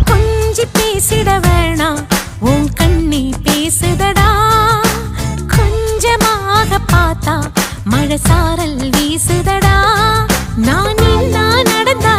கொஞ்சி பேசிட வேணாம் உன் கண்ணி பேசுதடா கொஞ்சமாக பார்த்தா மழை சாரல் வீசுதடா நான் நடந்தா